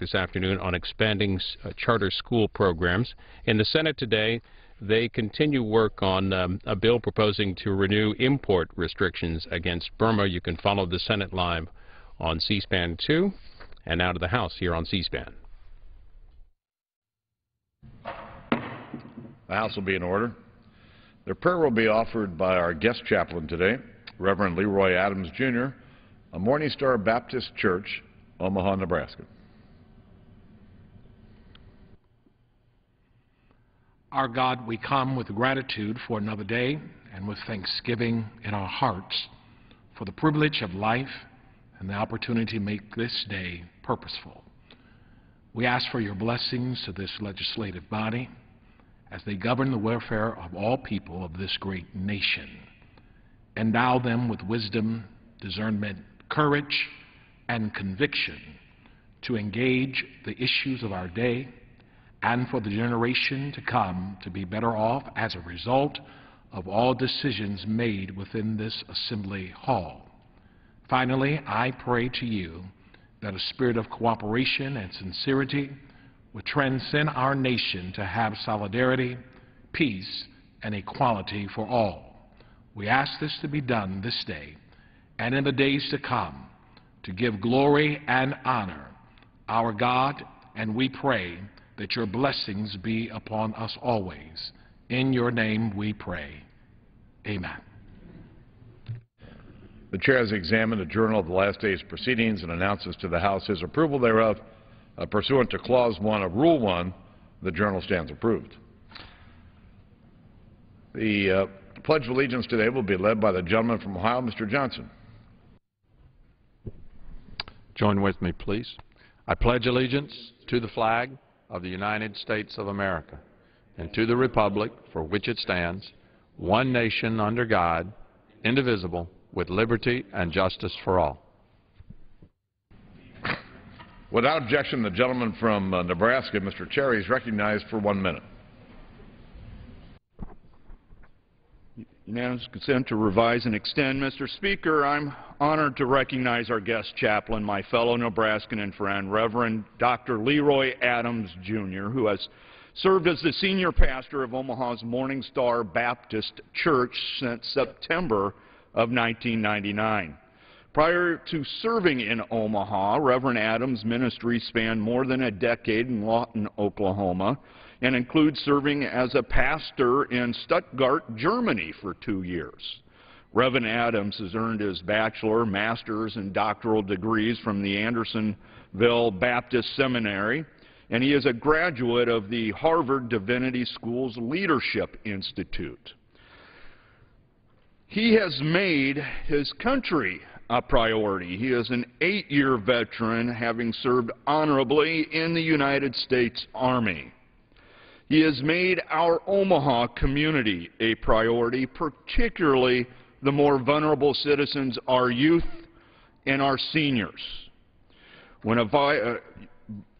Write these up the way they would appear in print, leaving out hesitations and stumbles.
this afternoon on expanding charter school programs. In the Senate today, they continue work on a bill proposing to renew import restrictions against Burma. You can follow the Senate live on C-SPAN 2 and now to the House here on C-SPAN. The House will be in order. The prayer will be offered by our guest chaplain today, Reverend Leroy Adams, Jr., of Morning Star Baptist Church, Omaha, Nebraska. Our God, we come with gratitude for another day and with thanksgiving in our hearts for the privilege of life and the opportunity to make this day purposeful. We ask for your blessings to this legislative body as they govern the welfare of all people of this great nation. Endow them with wisdom, discernment, courage, and conviction to engage the issues of our day and for the generation to come to be better off as a result of all decisions made within this assembly hall. Finally, I pray to you that a spirit of cooperation and sincerity would transcend our nation to have solidarity, peace, and equality for all. We ask this to be done this day and in the days to come to give glory and honor our God, and we pray that your blessings be upon us always. In your name we pray. Amen. The Chair has examined the journal of the last day's proceedings and announces to the House his approval thereof. Pursuant to Clause 1 of Rule 1, the journal stands approved. The Pledge of Allegiance today will be led by the gentleman from Ohio, Mr. Johnson. Join with me, please. I pledge allegiance to the flag of the United States of America and to the republic for which it stands, one nation under God, indivisible, with liberty and justice for all. Without objection, the gentleman from Nebraska, Mr. Cherry, is recognized for 1 minute. Unanimous consent to revise and extend. Mr. Speaker, I'm honored to recognize our guest chaplain, my fellow Nebraskan and friend, Reverend Dr. Leroy Adams, Jr., who has served as the senior pastor of Omaha's Morning Star Baptist Church since September of 1999. Prior to serving in Omaha, Reverend Adams' ministry spanned more than a decade in Lawton, Oklahoma, and includes serving as a pastor in Stuttgart, Germany for 2 years. Reverend Adams has earned his bachelor, master's, and doctoral degrees from the Andersonville Baptist Seminary, and he is a graduate of the Harvard Divinity School's Leadership Institute. He has made his country a priority. He is an 8-year veteran, having served honorably in the United States Army. He has made our Omaha community a priority, particularly the more vulnerable citizens, our youth and our seniors. When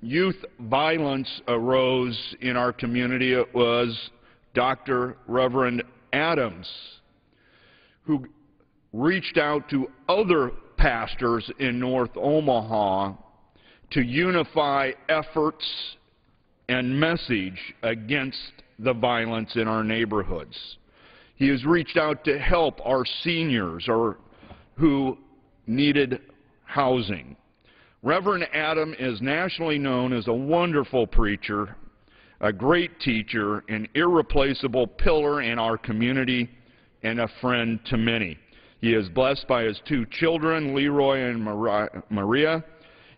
youth violence arose in our community, it was Dr. Reverend Adams who reached out to other pastors in North Omaha to unify efforts and message against the violence in our neighborhoods. He has reached out to help our seniors who needed housing. Reverend Adam is nationally known as a wonderful preacher, a great teacher, an irreplaceable pillar in our community, and a friend to many. He is blessed by his 2 children, Leroy and Maria,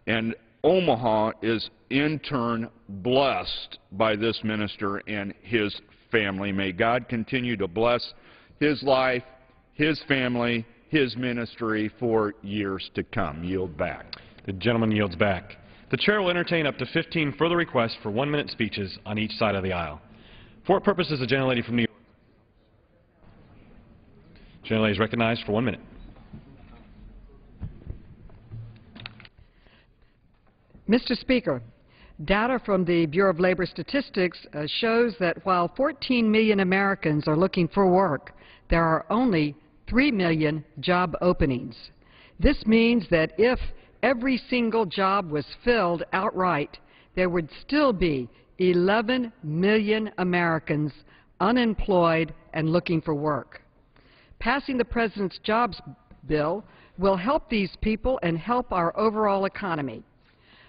and Omaha is in turn blessed by this minister and his family. May God continue to bless his life, his family, his ministry for years to come. Yield back. The gentleman yields back. The chair will entertain up to 15 further requests for 1-minute speeches on each side of the aisle. For what purpose is the gentlelady from New York? Gentlelady is recognized for 1 minute. Mr. Speaker, data from the Bureau of Labor Statistics shows that while 14 million Americans are looking for work, there are only 3 million job openings. This means that if every single job was filled outright, there would still be 11 million Americans unemployed and looking for work. Passing the President's jobs bill will help these people and help our overall economy.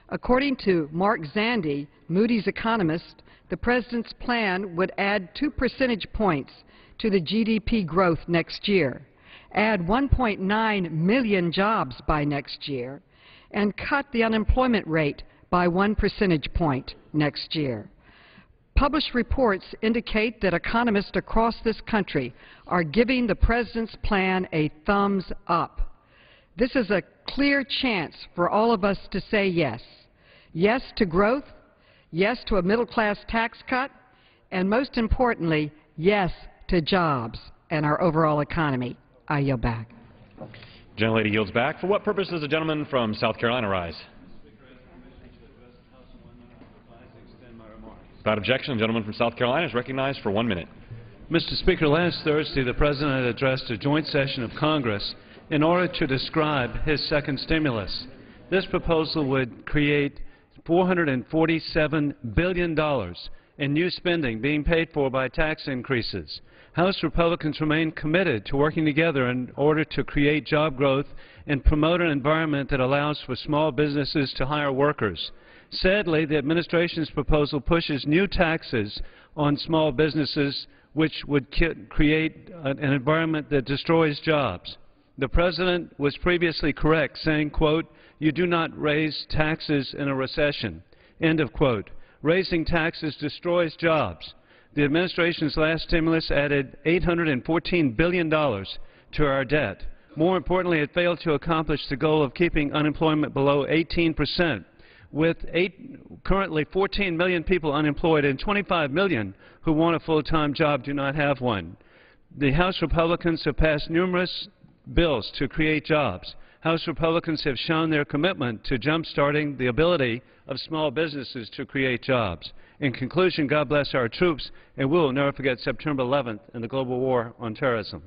According to Mark Zandi, Moody's economist, the President's plan would add 2 percentage points to the GDP growth next year, add 1.9 million jobs by next year, and cut the unemployment rate by 1 percentage point next year. Published reports indicate that economists across this country are giving the President's plan a thumbs up. This is a clear chance for all of us to say yes. Yes to growth, yes to a middle-class tax cut, and most importantly, yes to jobs and our overall economy. I yield back. Gentlelady yields back. For what purpose does the gentleman from South Carolina rise? Without objection, the gentleman from South Carolina is recognized for 1 minute. Mr. Speaker, last Thursday the President addressed a joint session of Congress in order to describe his second stimulus. This proposal would create $447 billion in new spending being paid for by tax increases. House Republicans remain committed to working together in order to create job growth and promote an environment that allows for small businesses to hire workers. Sadly, the administration's proposal pushes new taxes on small businesses, which would create an environment that destroys jobs. The President was previously correct, saying, quote, "You do not raise taxes in a recession," end of quote. Raising taxes destroys jobs. The administration's last stimulus added $814 billion to our debt. More importantly, it failed to accomplish the goal of keeping unemployment below 18%. With currently 14 million people unemployed and 25 million who want a full-time job do not have one. The House Republicans have passed numerous bills to create jobs. House Republicans have shown their commitment to jump-starting the ability of small businesses to create jobs. In conclusion, God bless our troops, and we will never forget September 11th and the global war on terrorism.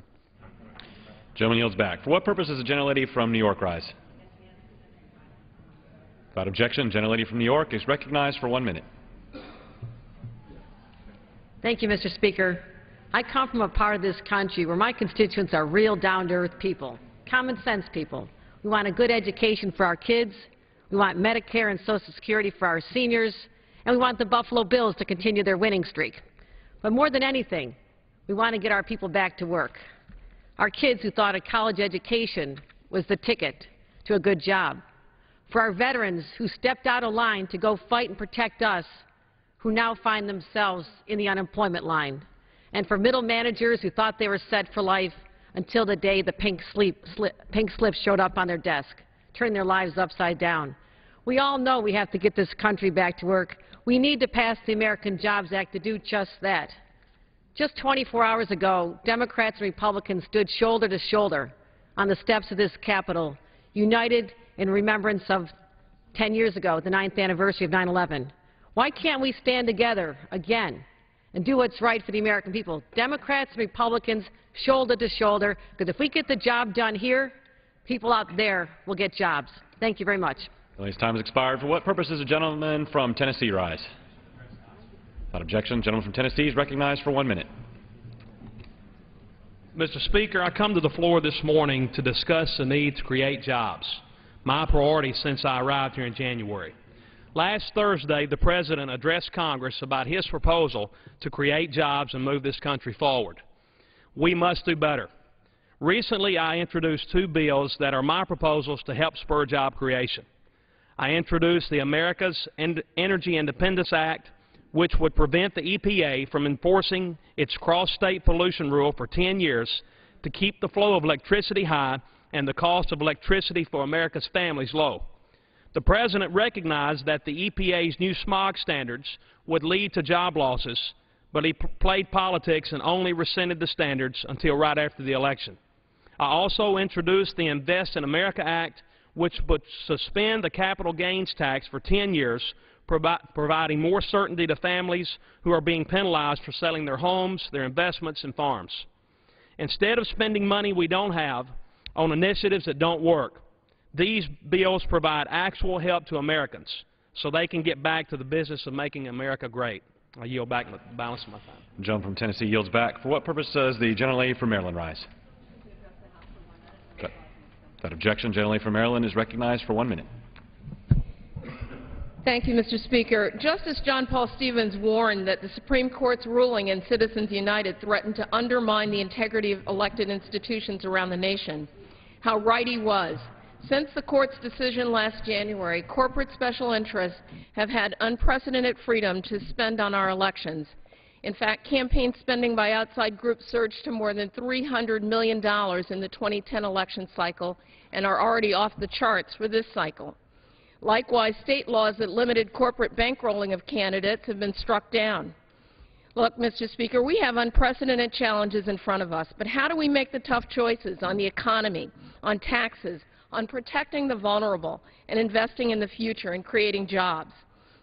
Gentleman yields back. For what purpose does the gentlelady from New York rise? Without objection, the gentlelady from New York is recognized for 1 minute. Thank you, Mr. Speaker. I come from a part of this country where my constituents are real down-to-earth people, common sense people. We want a good education for our kids, we want Medicare and Social Security for our seniors, and we want the Buffalo Bills to continue their winning streak. But more than anything, we want to get our people back to work. Our kids who thought a college education was the ticket to a good job. For our veterans who stepped out of line to go fight and protect us, who now find themselves in the unemployment line. And for middle managers who thought they were set for life until the day the pink slip showed up on their desk, turning their lives upside down. We all know we have to get this country back to work. We need to pass the American Jobs Act to do just that. Just 24 hours ago, Democrats and Republicans stood shoulder to shoulder on the steps of this Capitol, united in remembrance of 10 years ago, the 9th anniversary of 9/11. Why can't we stand together again and do what's right for the American people? Democrats and Republicans, shoulder to shoulder, because if we get the job done here, people out there will get jobs. Thank you very much. The time has expired. For what purpose does the gentleman from Tennessee rise? Without objection, the gentleman from Tennessee is recognized for 1 minute. Mr. Speaker, I come to the floor this morning to discuss the need to create jobs, my priority since I arrived here in January. Last Thursday, the President addressed Congress about his proposal to create jobs and move this country forward. We must do better. Recently, I introduced 2 bills that are my proposals to help spur job creation. I introduced the America's Energy Independence Act, which would prevent the EPA from enforcing its cross-state pollution rule for 10 years to keep the flow of electricity high and the cost of electricity for America's families low. The President recognized that the EPA's new smog standards would lead to job losses, but he played politics and only rescinded the standards until right after the election. I also introduced the Invest in America Act, which would suspend the capital gains tax for 10 years, providing more certainty to families who are being penalized for selling their homes, their investments, and farms. Instead of spending money we don't have on initiatives that don't work, These bills provide actual help to Americans so they can get back to the business of making America great. I yield back the balance of my time. The gentleman from Tennessee yields back. For what purpose does the gentlelady from Maryland rise? Without objection, the gentlelady from Maryland is recognized for 1 minute. Thank you, Mr. Speaker. Justice John Paul Stevens warned that the Supreme Court's ruling in Citizens United threatened to undermine the integrity of elected institutions around the nation. How right he was. Since the Court's decision last January, corporate special interests have had unprecedented freedom to spend on our elections. In fact, campaign spending by outside groups surged to more than $300 million in the 2010 election cycle and are already off the charts for this cycle. Likewise, state laws that limited corporate bankrolling of candidates have been struck down. Look, Mr. Speaker, we have unprecedented challenges in front of us, but how do we make the tough choices on the economy, on taxes, on protecting the vulnerable, and investing in the future and creating jobs?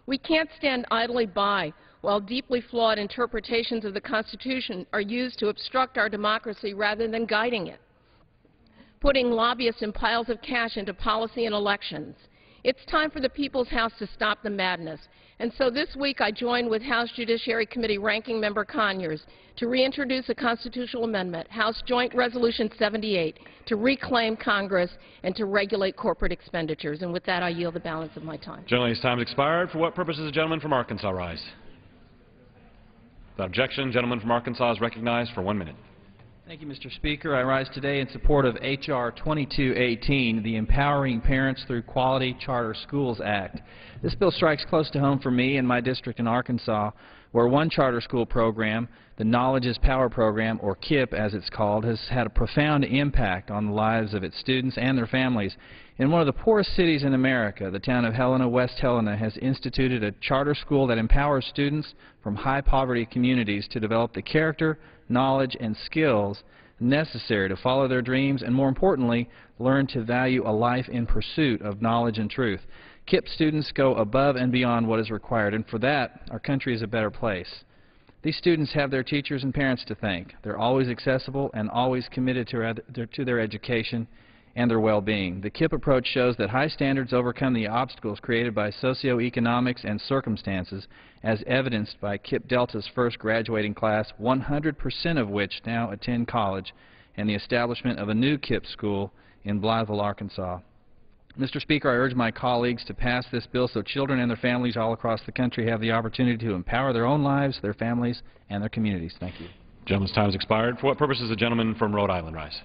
We can't stand idly by while deeply flawed interpretations of the Constitution are used to obstruct our democracy rather than guiding it, putting lobbyists and piles of cash into policy and elections. It's time for the People's House to stop the madness. And so this week I joined with House Judiciary Committee Ranking Member Conyers to reintroduce a constitutional amendment, House Joint Resolution 78, to reclaim Congress and to regulate corporate expenditures. And with that, I yield the balance of my time. Gentlelady's time has expired. For what purpose does the gentleman from Arkansas rise? Without objection, the gentleman from Arkansas is recognized for 1 minute. Thank you, Mr. Speaker. I rise today in support of H.R. 2218, the Empowering Parents Through Quality Charter Schools Act. This bill strikes close to home for me and my district in Arkansas, where one charter school program, the Knowledge is Power program, or KIPP as it's called, has had a profound impact on the lives of its students and their families. In one of the poorest cities in America, the town of Helena, West Helena, has instituted a charter school that empowers students from high-poverty communities to develop the character, knowledge, and skills necessary to follow their dreams and, more importantly, learn to value a life in pursuit of knowledge and truth. KIPP students go above and beyond what is required, and for that, our country is a better place. These students have their teachers and parents to thank. They're always accessible and always committed to their education and their well-being. The KIPP approach shows that high standards overcome the obstacles created by socioeconomics and circumstances, as evidenced by KIPP Delta's first graduating class, 100% of which now attend college, and the establishment of a new KIPP school in Blytheville, Arkansas. Mr. Speaker, I urge my colleagues to pass this bill so children and their families all across the country have the opportunity to empower their own lives, their families, and their communities. Thank you. The gentleman's time has expired. For what purpose does the gentleman from Rhode Island rise?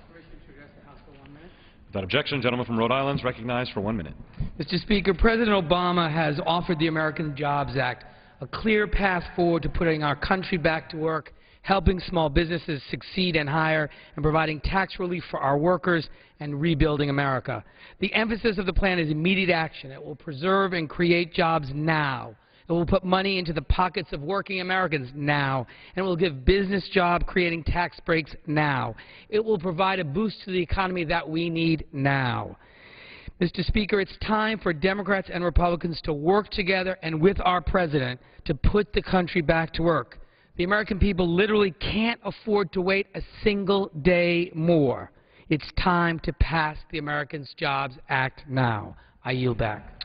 Without objection, the gentleman from Rhode Island is recognized for 1 minute. Mr. Speaker, President Obama has offered the American Jobs Act a clear path forward to putting our country back to work, helping small businesses succeed and hire, and providing tax relief for our workers and rebuilding America. The emphasis of the plan is immediate action. It will preserve and create jobs now. It will put money into the pockets of working Americans now, and it will give business job creating tax breaks now. It will provide a boost to the economy that we need now. Mr. Speaker, it's time for Democrats and Republicans to work together and with our President to put the country back to work. The American people literally can't afford to wait a single day more. It's time to pass the Americans Jobs Act now. I yield back.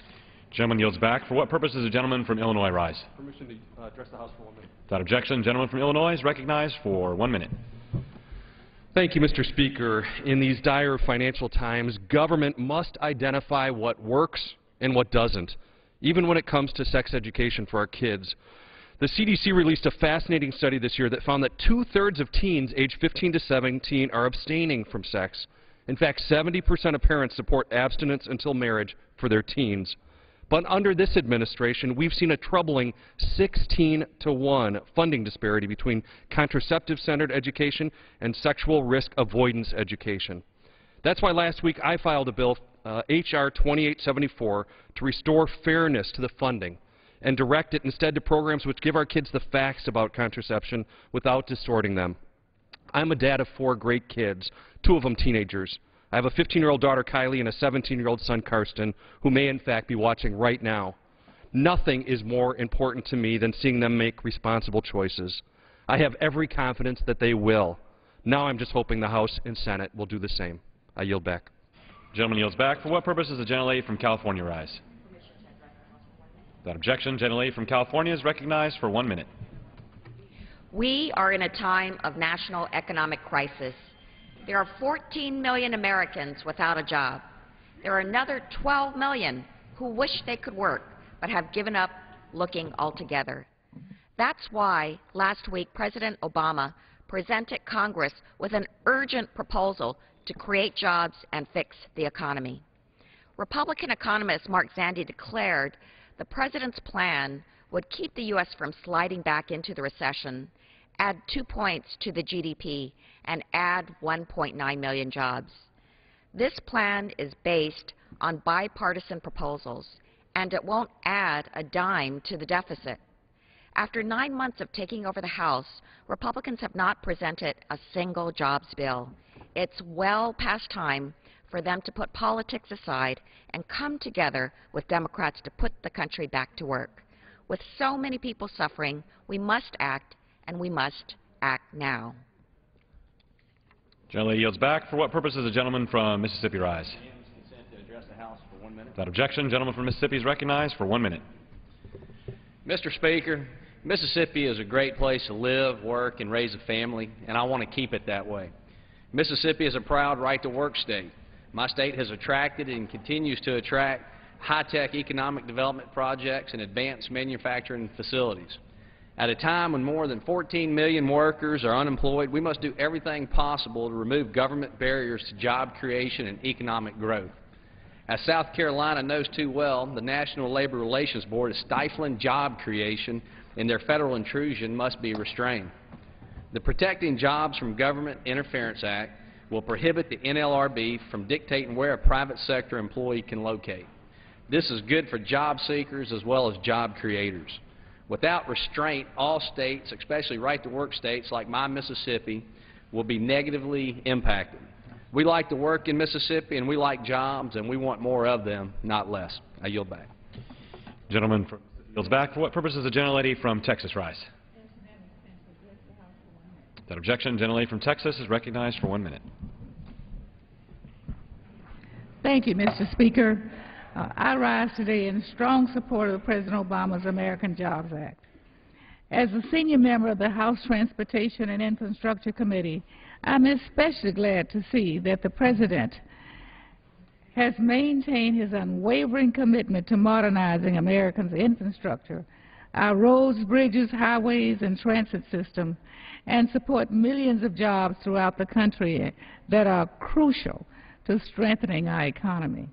Gentleman yields back. For what purpose does the gentleman from Illinois rise? Permission to address the House for 1 minute. Without objection, the gentleman from Illinois is recognized for 1 minute. Thank you, Mr. Speaker. In these dire financial times, government must identify what works and what doesn't, even when it comes to sex education for our kids. The CDC released a fascinating study this year that found that 2/3 of teens aged 15 to 17 are abstaining from sex. In fact, 70% of parents support abstinence until marriage for their teens. But under this administration, we've seen a troubling 16-to-1 funding disparity between contraceptive-centered education and sexual risk avoidance education. That's why last week I filed a bill, H.R. 2874, to restore fairness to the funding and direct it instead to programs which give our kids the facts about contraception without distorting them. I'm a dad of 4 great kids, 2 of them teenagers. I have a 15-year-old daughter, Kylie, and a 17-year-old son, Karsten, who may in fact be watching right now. Nothing is more important to me than seeing them make responsible choices. I have every confidence that they will. Now I'm just hoping the House and Senate will do the same. I yield back. Gentleman yields back. For what purpose does the gentlelady from California rise? Without objection, gentlelady from California is recognized for 1 minute. We are in a time of national economic crisis. There are 14 million Americans without a job. There are another 12 million who wish they could work but have given up looking altogether. That's why last week President Obama presented Congress with an urgent proposal to create jobs and fix the economy. Republican economist Mark Zandi declared the President's plan would keep the U.S. from sliding back into the recession, add 2 points to the GDP, and add 1.9 million jobs. This plan is based on bipartisan proposals, and it won't add a dime to the deficit. After 9 months of taking over the House, Republicans have not presented a single jobs bill. It's well past time for them to put politics aside and come together with Democrats to put the country back to work. With so many people suffering, we must act, and we must act now. Gentlelady yields back. For what purpose does the gentleman from Mississippi rise? Consent to address the House for 1 minute. Without objection, gentleman from Mississippi is recognized for 1 minute. Mr. Speaker, Mississippi is a great place to live, work, and raise a family, and I want to keep it that way. Mississippi is a proud right-to-work state. My state has attracted and continues to attract high-tech economic development projects and advanced manufacturing facilities. At a time when more than 14 million workers are unemployed, we must do everything possible to remove government barriers to job creation and economic growth. As South Carolina knows too well, the National Labor Relations Board is stifling job creation, and their federal intrusion must be restrained. The Protecting Jobs from Government Interference Act will prohibit the NLRB from dictating where a private sector employee can locate. This is good for job seekers as well as job creators. Without restraint, all states, especially right-to-work states like my Mississippi, will be negatively impacted. We like to work in Mississippi, and we like jobs, and we want more of them, not less. I yield back. Gentleman from yields back. For what purpose does the gentlelady from Texas rise? Without objection, gentlelady from Texas is recognized for 1 minute. Thank you, Mr. Speaker. I rise today in strong support of President Obama's American Jobs Act. As a senior member of the House Transportation and Infrastructure Committee, I'm especially glad to see that the President has maintained his unwavering commitment to modernizing Americans' infrastructure, our roads, bridges, highways, and transit system, and support millions of jobs throughout the country that are crucial to strengthening our economy.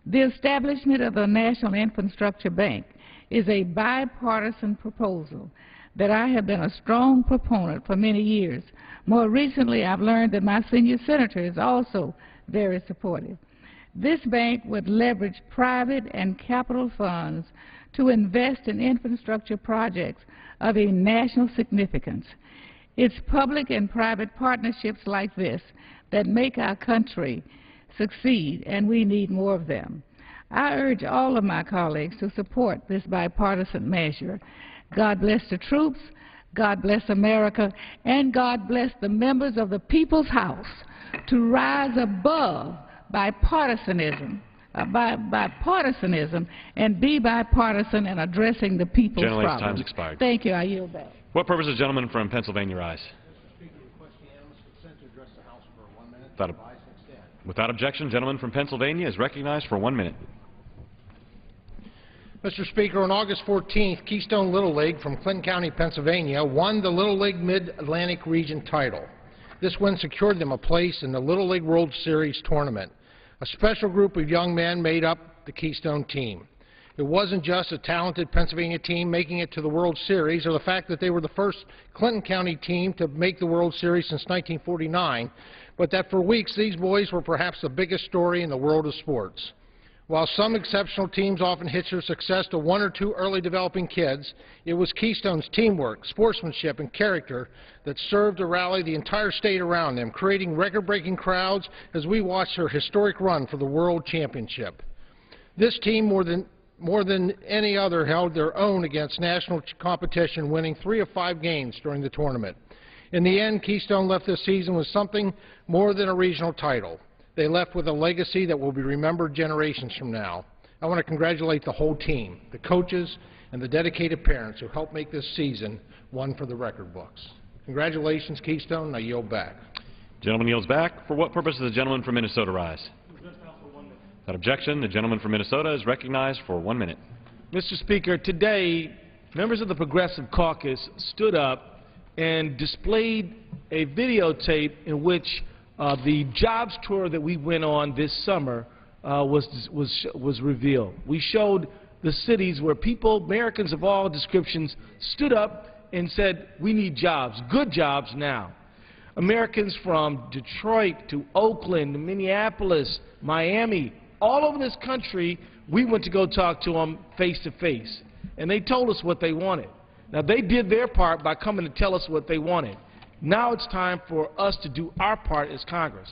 The establishment of the National Infrastructure Bank is a bipartisan proposal that I have been a strong proponent for many years. More recently, I've learned that my senior senator is also very supportive. This bank would leverage private and capital funds to invest in infrastructure projects of a national significance. It's public and private partnerships like this that make our country succeed, and we need more of them. I urge all of my colleagues to support this bipartisan measure. God bless the troops, God bless America, and God bless the members of the People's House to rise above bipartisanism and be bipartisan in addressing the people's problems. Gentlelady's time's expired. Thank you. I yield back. What purpose does the gentleman from Pennsylvania rise? Without objection, gentleman from Pennsylvania is recognized for 1 minute. Mr. Speaker, on August 14th, Keystone Little League from Clinton County, Pennsylvania, won the Little League Mid-Atlantic Region title. This win secured them a place in the Little League World Series tournament. A special group of young men made up the Keystone team. It wasn't just a talented Pennsylvania team making it to the World Series, or the fact that they were the first Clinton County team to make the World Series since 1949, but that for weeks these boys were perhaps the biggest story in the world of sports. While some exceptional teams often hitch their success to one or two early developing kids, it was Keystone's teamwork, sportsmanship, and character that served to rally the entire state around them, creating record-breaking crowds as we watched their historic run for the World Championship. This team, more than any other, held their own against national competition, winning 3 of 5 games during the tournament. In the end, Keystone left this season with something more than a regional title. They left with a legacy that will be remembered generations from now. I want to congratulate the whole team, the coaches, and the dedicated parents who helped make this season one for the record books. Congratulations, Keystone. I yield back. Gentleman yields back. For what purpose does the gentleman from Minnesota rise? Without objection, the gentleman from Minnesota is recognized for 1 minute. Mr. Speaker, today, members of the Progressive Caucus stood up and displayed a videotape in which the jobs tour that we went on this summer was revealed. We showed the cities where people, Americans of all descriptions, stood up and said, we need jobs, good jobs now. Americans from Detroit to Oakland, Minneapolis, Miami, all over this country, we went to go talk to them face to face. And they told us what they wanted. Now, they did their part by coming to tell us what they wanted. Now it's time for us to do our part as Congress.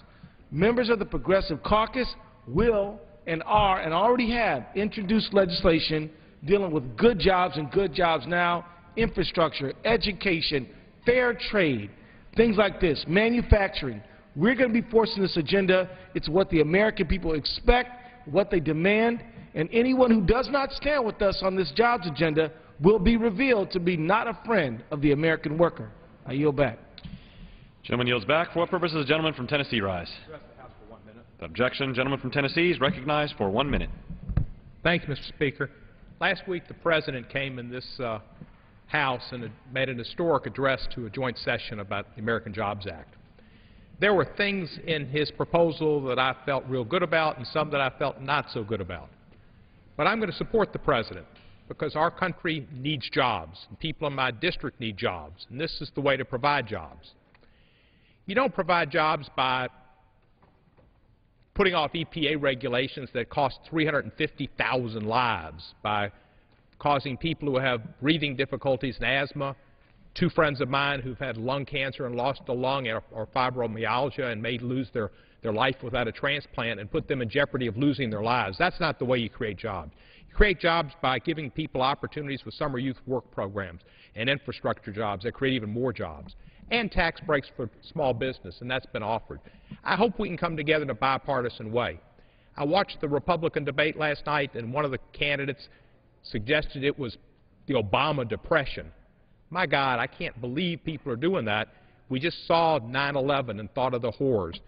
Members of the Progressive Caucus will and are and already have introduced legislation dealing with good jobs and good jobs now, infrastructure, education, fair trade, things like this, manufacturing. We're going to be forcing this agenda. It's what the American people expect, what they demand, and anyone who does not stand with us on this jobs agenda will be revealed to be not a friend of the American worker. I yield back. Gentleman yields back. For what purpose does the gentleman from Tennessee rise? Without objection, gentleman from Tennessee is recognized for 1 minute. Thank you, Mr. Speaker. Last week, the President came in this House and made an historic address to a joint session about the American Jobs Act. There were things in his proposal that I felt real good about and some that I felt not so good about. But I'm going to support the President because our country needs jobs, and people in my district need jobs, and this is the way to provide jobs. You don't provide jobs by putting off EPA regulations that cost 350,000 lives, by causing people who have breathing difficulties and asthma. Two friends of mine who've had lung cancer and lost a lung or fibromyalgia and may lose their life without a transplant and put them in jeopardy of losing their lives. That's not the way you create jobs. You create jobs by giving people opportunities with summer youth work programs and infrastructure jobs that create even more jobs, and tax breaks for small business, and that's been offered. I hope we can come together in a bipartisan way. I watched the Republican debate last night, and one of the candidates suggested it was the Obama depression. My God, I can't believe people are doing that. We just saw 9/11 and thought of the horrors.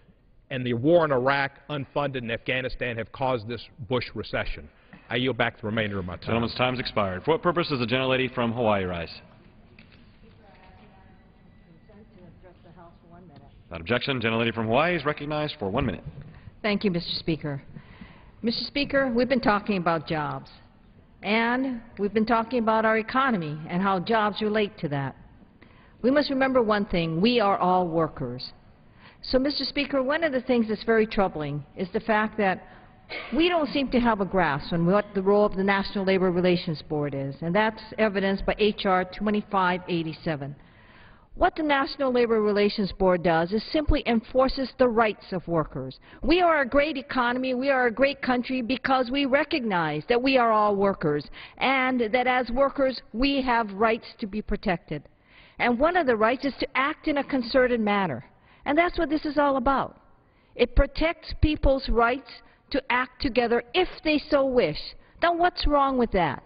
And the war in Iraq, unfunded, and Afghanistan have caused this Bush recession. I yield back the remainder of my time. Gentleman's time has expired. For what purpose does the gentlelady from Hawaii rise? Without objection, the gentlelady from Hawaii is recognized for 1 minute. Thank you, Mr. Speaker. Mr. Speaker, we've been talking about jobs, and we've been talking about our economy and how jobs relate to that. We must remember one thing: we are all workers. So, Mr. Speaker, one of the things that's very troubling is the fact that we don't seem to have a grasp on what the role of the National Labor Relations Board is, and that's evidenced by H.R. 2587. What the National Labor Relations Board does is simply enforces the rights of workers. We are a great economy, we are a great country because we recognize that we are all workers and that as workers we have rights to be protected. And one of the rights is to act in a concerted manner. And that's what this is all about. It protects people's rights to act together if they so wish. Now, what's wrong with that?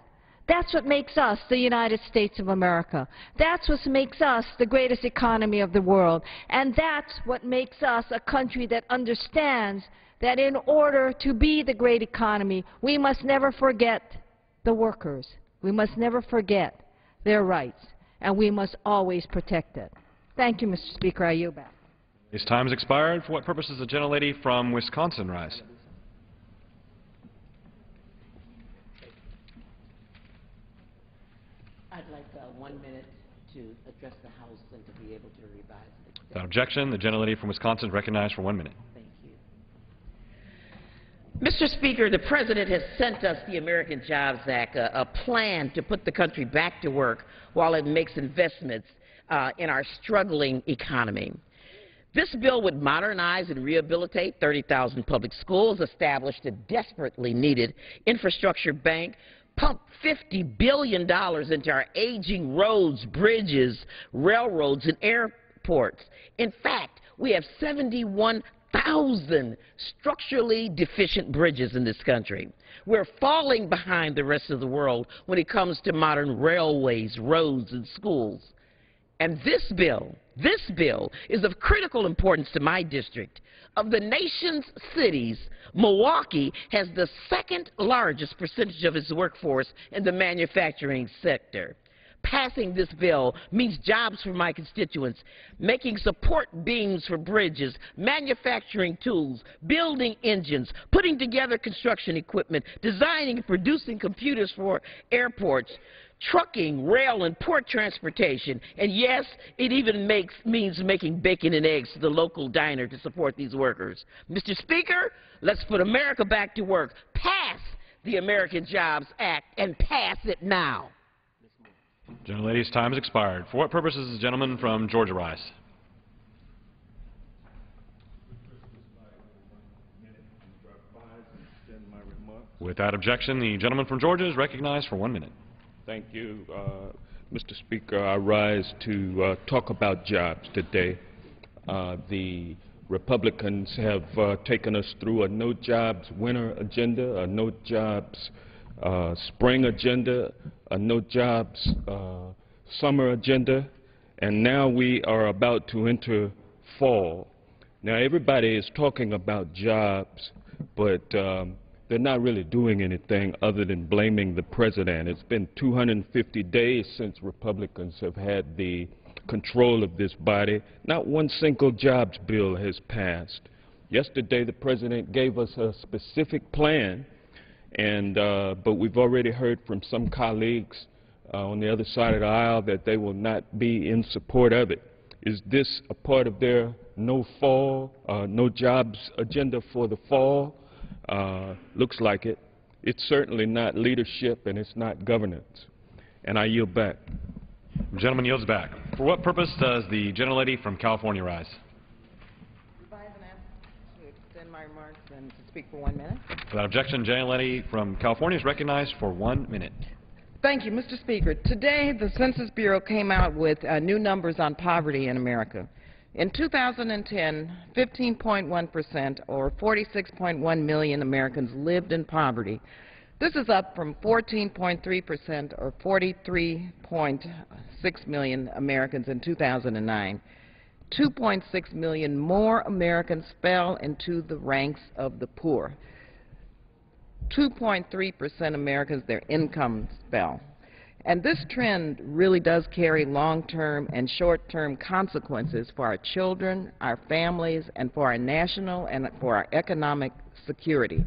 That's what makes us the United States of America. That's what makes us the greatest economy of the world. And that's what makes us a country that understands that in order to be the great economy, we must never forget the workers. We must never forget their rights. And we must always protect it. Thank you, Mr. Speaker. I yield back. His time has expired. For what purpose does the gentlelady from Wisconsin rise? I'd like 1 minute to address the House and to be able to revise it. Without objection, the gentlelady from Wisconsin is recognized for 1 minute. Thank you. Mr. Speaker, the President has sent us the American Jobs Act, a plan to put the country back to work while it makes investments in our struggling economy. This bill would modernize and rehabilitate 30,000 public schools, establish a desperately needed infrastructure bank, pump $50 billion into our aging roads, bridges, railroads, and airports. In fact, we have 71,000 1,000 structurally deficient bridges in this country. We're falling behind the rest of the world when it comes to modern railways, roads, and schools. And this bill is of critical importance to my district. Of the nation's cities, Milwaukee has the second largest percentage of its workforce in the manufacturing sector. Passing this bill means jobs for my constituents, making support beams for bridges, manufacturing tools, building engines, putting together construction equipment, designing and producing computers for airports, trucking, rail, and port transportation. And yes, it even means making bacon and eggs to the local diner to support these workers. Mr. Speaker, let's put America back to work. Pass the American Jobs Act, and pass it now. Gentlelady's time has expired. For what purpose does the gentleman from Georgia rise? Without objection, the gentleman from Georgia is recognized for 1 minute. Thank you, Mr. Speaker. I rise to talk about jobs today. The Republicans have taken us through a no-jobs winter agenda, a no-jobs spring agenda, a no-jobs summer agenda, and now we are about to enter fall. Now, everybody is talking about jobs, but they're not really doing anything other than blaming the president. It's been 250 days since Republicans have had the control of this body. Not one single jobs bill has passed. Yesterday, the president gave us a specific plan, but we've already heard from some colleagues on the other side of the aisle that they will not be in support of it. Is this a part of their no jobs agenda for the fall? Looks like it. It's certainly not leadership, and it's not governance. And I yield back. The gentleman yields back. For what purpose does the gentlelady from California rise? I have an ask to extend my remarks and to speak for 1 minute. Without objection, the gentlelady from California is recognized for 1 minute. Thank you, Mr. Speaker. Today, the Census Bureau came out with new numbers on poverty in America. In 2010, 15.1%, or 46.1 million Americans, lived in poverty. This is up from 14.3%, or 43.6 million Americans in 2009. 2.6 million more Americans fell into the ranks of the poor. 2.3% Americans, their incomes fell. And this trend really does carry long-term and short-term consequences for our children, our families, and for our national and for our economic security.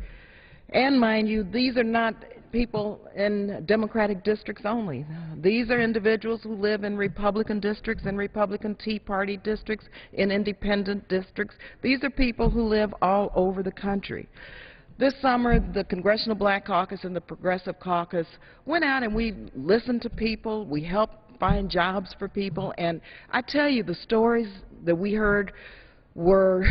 And mind you, these are not people in Democratic districts only. These are individuals who live in Republican districts and Republican Tea Party districts, in independent districts. These are people who live all over the country. This summer, the Congressional Black Caucus and the Progressive Caucus went out and we listened to people. We helped find jobs for people. And I tell you, the stories that we heard were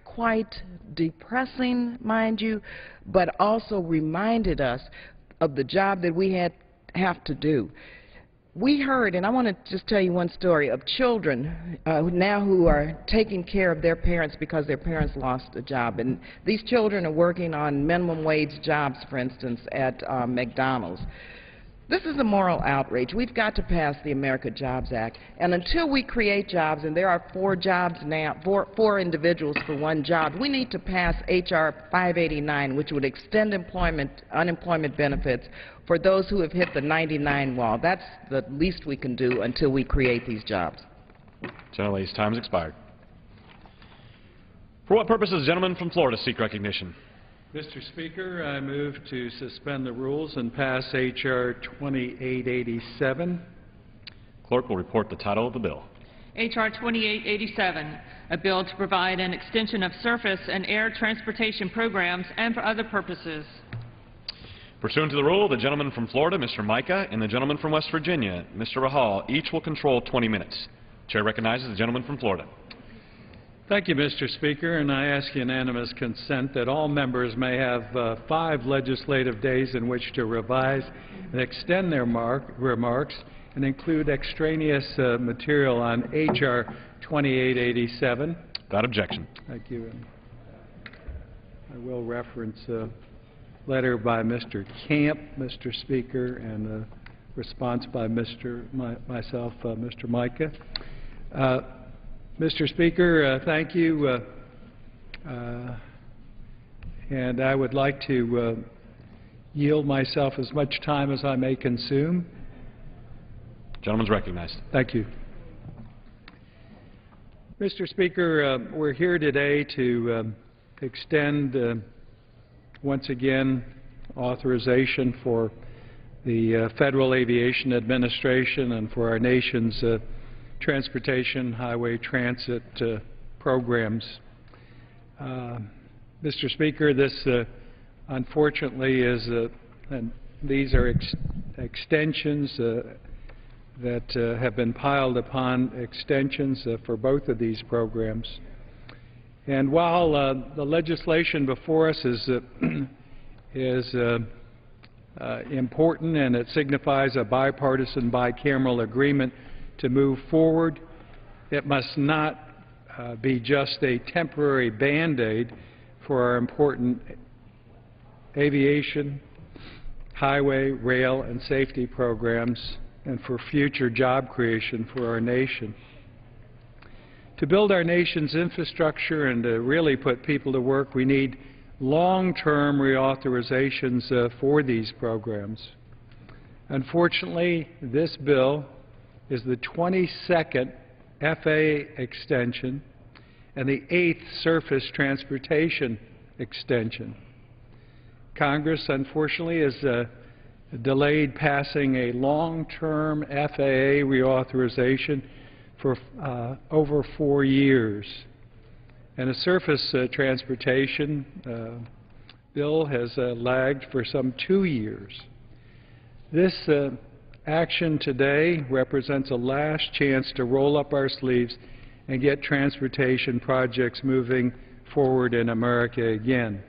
quite depressing, mind you, but also reminded us of the job that we have to do. We heard, and I want to just tell you one story, of children now who are taking care of their parents because their parents lost a job. And these children are working on minimum wage jobs, for instance, at McDonald's. This is a moral outrage. We've got to pass the American Jobs Act. And until we create jobs, and there are 4 jobs now, four individuals for 1 job, we need to pass H.R. 589, which would extend unemployment benefits for those who have hit the 99 wall. That's the least we can do until we create these jobs. Gentlelady's time has expired. For what purpose does the gentleman from Florida seek recognition? Mr. Speaker, I move to suspend the rules and pass H.R. 2887. Clerk will report the title of the bill. H.R. 2887, a bill to provide an extension of surface and air transportation programs and for other purposes. Pursuant to the rule, the gentleman from Florida, Mr. Mica, and the gentleman from West Virginia, Mr. Rahal, each will control 20 minutes. Chair recognizes the gentleman from Florida. Thank you, Mr. Speaker, and I ask unanimous consent that all members may have 5 legislative days in which to revise and extend their remarks and include extraneous material on H.R. 2887. Without objection. Thank you. I will reference a letter by Mr. Camp, Mr. Speaker, and a response by myself, Mr. Mica. Mr. Speaker, thank you, and I would like to yield myself as much time as I may consume. Gentleman's recognized. Thank you. Mr. Speaker, we're here today to extend once again authorization for the Federal Aviation Administration and for our nation's transportation, highway transit programs. Mr. Speaker, this unfortunately is, and these are extensions that have been piled upon extensions for both of these programs. And while the legislation before us is important and it signifies a bipartisan, bicameral agreement to move forward, it must not be just a temporary Band-Aid for our important aviation, highway, rail, and safety programs and for future job creation for our nation. To build our nation's infrastructure and to really put people to work, we need long-term reauthorizations for these programs. Unfortunately, this bill is the 22nd FAA extension and the 8th surface transportation extension. Congress, unfortunately, has delayed passing a long-term FAA reauthorization for over 4 years. And a surface transportation bill has lagged for some 2 years. This action today represents a last chance to roll up our sleeves and get transportation projects moving forward in America again.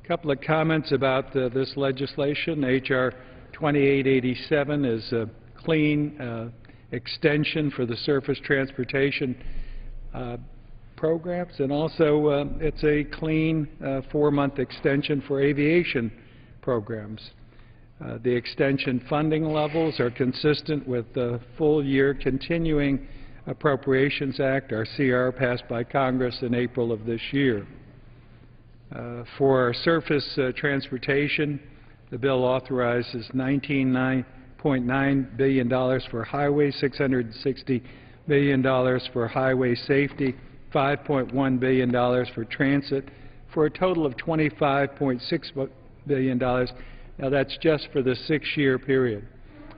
A couple of comments about this legislation. H.R. 2887 is a clean extension for the surface transportation programs, and also it's a clean 4-month extension for aviation programs. The extension funding levels are consistent with the full-year Continuing Appropriations Act, our CR, passed by Congress in April of this year. For our surface transportation, the bill authorizes $19.9 billion for highways, $660 billion for highway safety, $5.1 billion for transit, for a total of $25.6 billion. Now that's just for the 6-year period.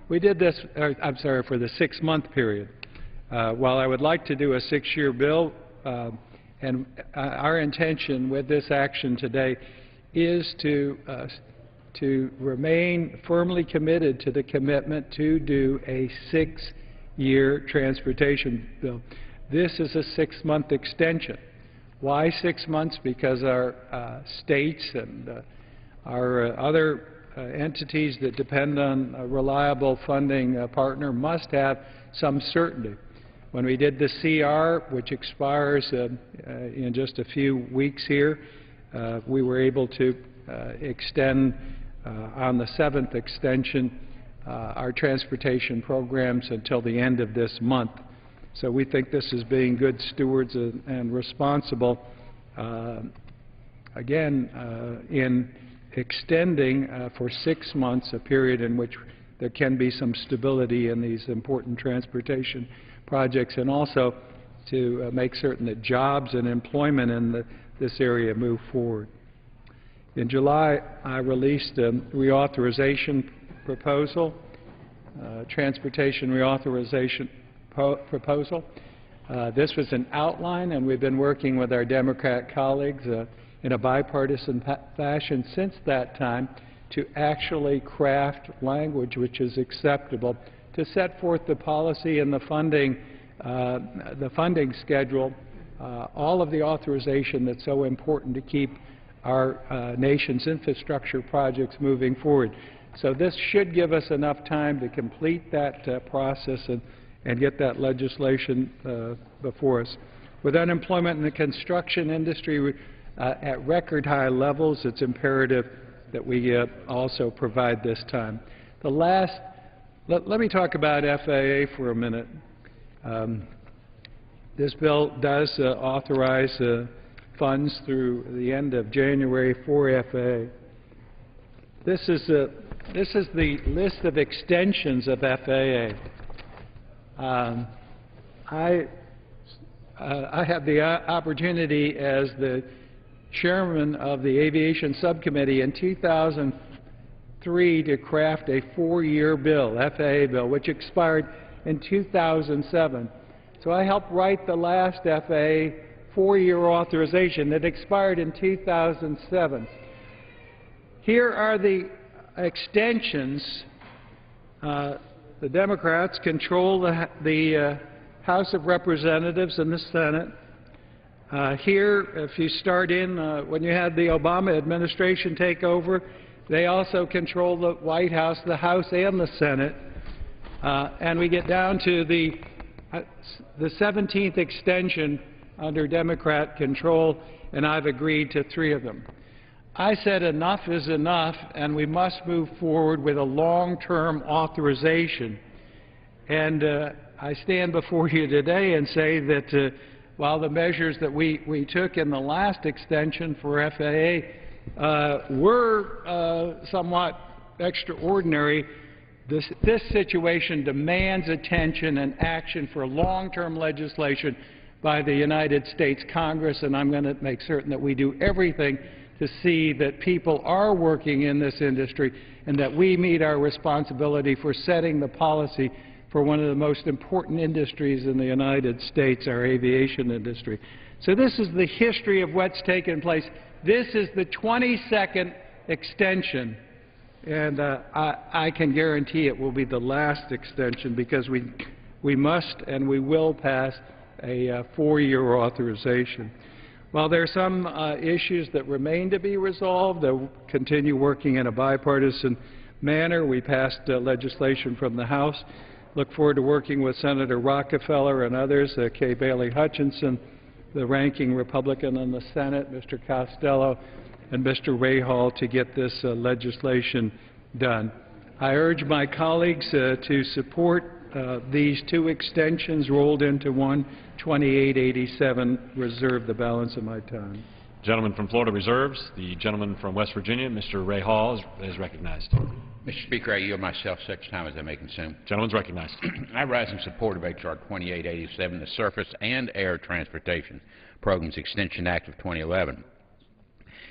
We did this, I'm sorry, for the 6-month period. While I would like to do a 6-year bill, and our intention with this action today is to remain firmly committed to the commitment to do a 6-year transportation bill. This is a 6-month extension. Why 6 months? Because our states and our other entities that depend on a reliable funding partner must have some certainty. When we did the CR, which expires in just a few weeks here, we were able to extend on the 7th extension our transportation programs until the end of this month. So we think this is being good stewards and responsible, again, in extending for 6 months a period in which there can be some stability in these important transportation projects, and also to make certain that jobs and employment in this area move forward. In July, I released a reauthorization proposal, transportation reauthorization proposal. This was an outline, and we've been working with our Democrat colleagues in a bipartisan fashion since that time to actually craft language which is acceptable to set forth the policy and the funding schedule, all of the authorization that's so important to keep our nation's infrastructure projects moving forward. So this should give us enough time to complete that process and get that legislation before us. With unemployment in the construction industry at record high levels. It's imperative that we also provide this time. The last, let me talk about FAA for a minute. This bill does authorize funds through the end of January for FAA. This is the list of extensions of FAA. I had the opportunity as the chairman of the Aviation Subcommittee in 2003 to craft a 4-year bill, FAA bill, which expired in 2007. So I helped write the last FAA 4-year authorization that expired in 2007. Here are the extensions. The Democrats control the House of Representatives and the Senate. Here, if you start in, when you had the Obama administration take over, they also control the White House, the House, and the Senate. And we get down to the 17th extension under Democrat control, and I've agreed to 3 of them. I said enough is enough, and we must move forward with a long-term authorization. And I stand before you today and say that while the measures that we took in the last extension for FAA were somewhat extraordinary, this situation demands attention and action for long-term legislation by the United States Congress, and I'm going to make certain that we do everything to see that people are working in this industry and that we meet our responsibility for setting the policy for one of the most important industries in the United States, our aviation industry. So this is the history of what's taken place. This is the 22nd extension, and I can guarantee it will be the last extension because we must and we will pass a 4-year authorization. While there are some issues that remain to be resolved, they'll continue working in a bipartisan manner. We passed legislation from the House. Look forward to working with Senator Rockefeller and others, Kay Bailey Hutchinson, the ranking Republican in the Senate, Mr. Costello, and Mr. Ray Hall to get this legislation done. I urge my colleagues to support these 2 extensions rolled into one, 2887. Reserve the balance of my time. Gentleman from Florida reserves. The gentleman from West Virginia, Mr. Ray Hall, is recognized. Mr. Speaker, I yield myself such time as I may consume. Gentleman's recognized. I rise in support of H.R. 2887, the Surface and Air Transportation Programs Extension Act of 2011.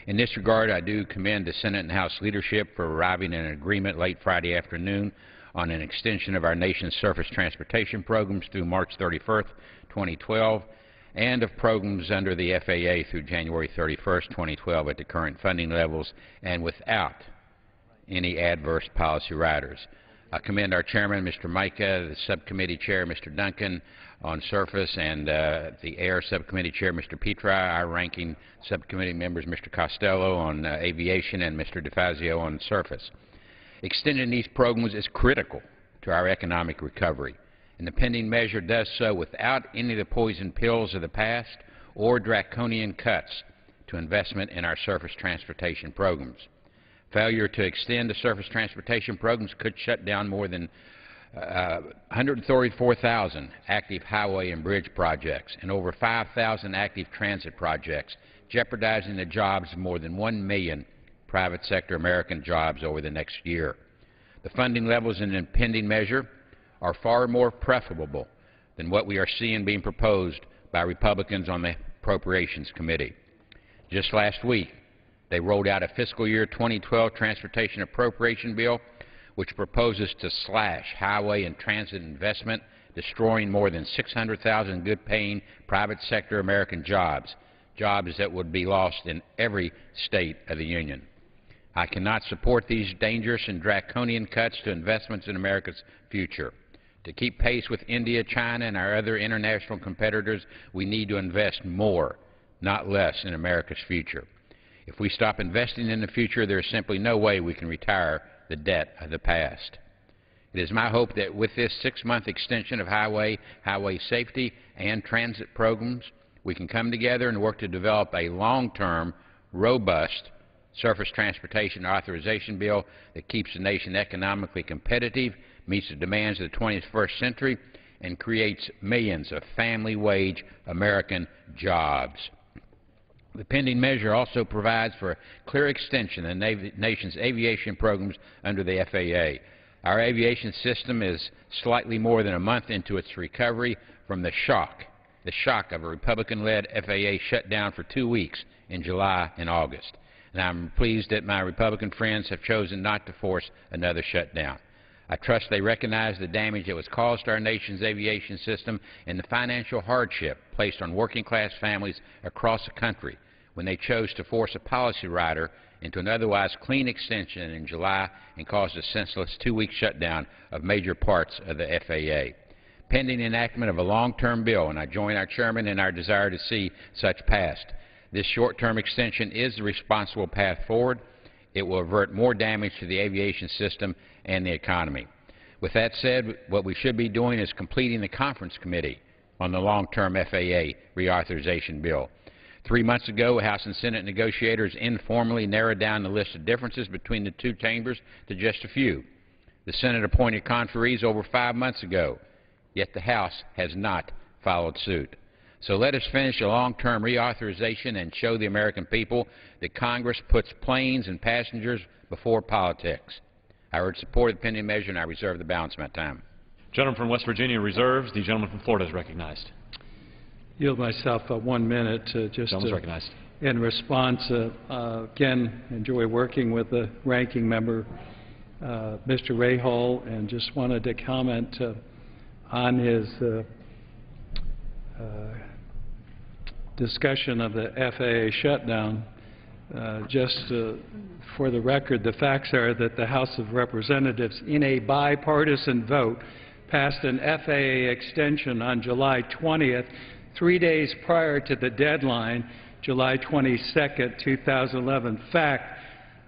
In this regard, I do commend the Senate and House leadership for arriving at an agreement late Friday afternoon on an extension of our nation's surface transportation programs through March 31st, 2012, and of programs under the FAA through January 31st, 2012 at the current funding levels and without any adverse policy riders. I commend our chairman, Mr. Mica, the subcommittee chair, Mr. Duncan, on surface, and the air subcommittee chair, Mr. Petri, our ranking subcommittee members, Mr. Costello, on aviation, and Mr. DeFazio on surface. Extending these programs is critical to our economic recovery, and the pending measure does so without any of the poison pills of the past or draconian cuts to investment in our surface transportation programs. Failure to extend the surface transportation programs could shut down more than 134,000 active highway and bridge projects and over 5,000 active transit projects, jeopardizing the jobs of more than 1 million private sector American jobs over the next year. The funding levels in the impending measure are far more preferable than what we are seeing being proposed by Republicans on the Appropriations Committee. Just last week, they rolled out a fiscal year 2012 transportation appropriation bill which proposes to slash highway and transit investment, destroying more than 600,000 good-paying private sector American jobs, jobs that would be lost in every state of the Union. I cannot support these dangerous and draconian cuts to investments in America's future. To keep pace with India, China, and our other international competitors, we need to invest more, not less, in America's future. If we stop investing in the future, there is simply no way we can retire the debt of the past. It is my hope that with this 6-month extension of highway safety, and transit programs, we can come together and work to develop a long-term, robust surface transportation authorization bill that keeps the nation economically competitive, meets the demands of the 21st century, and creates millions of family-wage American jobs. The pending measure also provides for a clear extension of the nation's aviation programs under the FAA. Our aviation system is slightly more than a month into its recovery from the shock of a Republican-led FAA shutdown for 2 weeks in July and August. And I'm pleased that my Republican friends have chosen not to force another shutdown. I trust they recognize the damage that was caused to our nation's aviation system and the financial hardship placed on working-class families across the country when they chose to force a policy rider into an otherwise clean extension in July and caused a senseless 2-week shutdown of major parts of the FAA. Pending enactment of a long-term bill, and I join our chairman in our desire to see such passed. This short-term extension is the responsible path forward. It will avert more damage to the aviation system and the economy. With that said, what we should be doing is completing the conference committee on the long-term FAA reauthorization bill. 3 months ago, House and Senate negotiators informally narrowed down the list of differences between the two chambers to just a few. The Senate appointed conferees over 5 months ago, yet the House has not followed suit. So let us finish a long-term reauthorization and show the American people that Congress puts planes and passengers before politics. I urge support of the pending measure, and I reserve the balance of my time. Gentleman from West Virginia reserves. The gentleman from Florida is recognized. Yield myself 1 minute recognized. In response. Again, enjoy working with the ranking member, Mr. Rahal, and just wanted to comment on his discussion of the FAA shutdown. For the record, the facts are that the House of Representatives, in a bipartisan vote, passed an FAA extension on July 20th, 3 days prior to the deadline, July 22nd, 2011. In fact,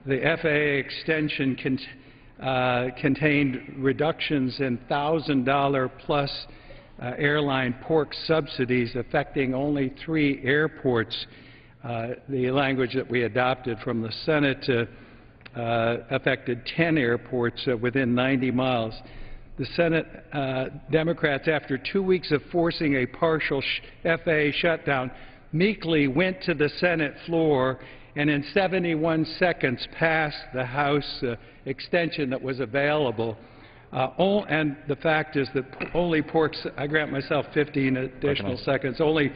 the FAA extension contained reductions in $1,000 plus airline pork subsidies affecting only 3 airports. The language that we adopted from the Senate affected 10 airports within 90 miles. The Senate Democrats, after 2 weeks of forcing a partial FAA shutdown, meekly went to the Senate floor and in 71 seconds passed the House extension that was available. And the fact is that only I grant myself 15 additional seconds, only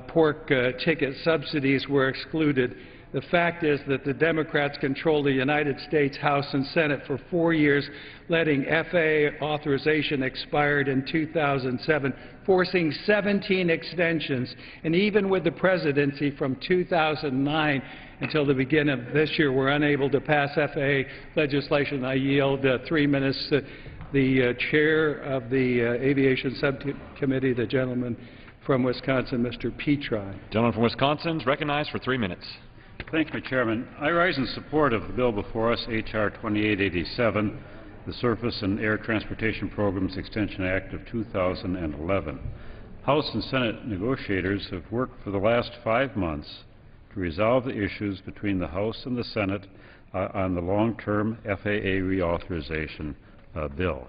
pork ticket subsidies were excluded. The fact is that the Democrats control the United States House and Senate for 4 years, letting FAA authorization expired in 2007, forcing 17 extensions, and even with the presidency from 2009 until the beginning of this year, we're unable to pass FAA legislation. I yield 3 minutes to the chair of the Aviation Subcommittee, the gentleman from Wisconsin, Mr. Petri. Gentleman from Wisconsin is recognized for 3 minutes. Thank you, Chairman. I rise in support of the bill before us, H.R. 2887, the Surface and Air Transportation Programs Extension Act of 2011. House and Senate negotiators have worked for the last 5 months to resolve the issues between the House and the Senate on the long-term FAA reauthorization bill.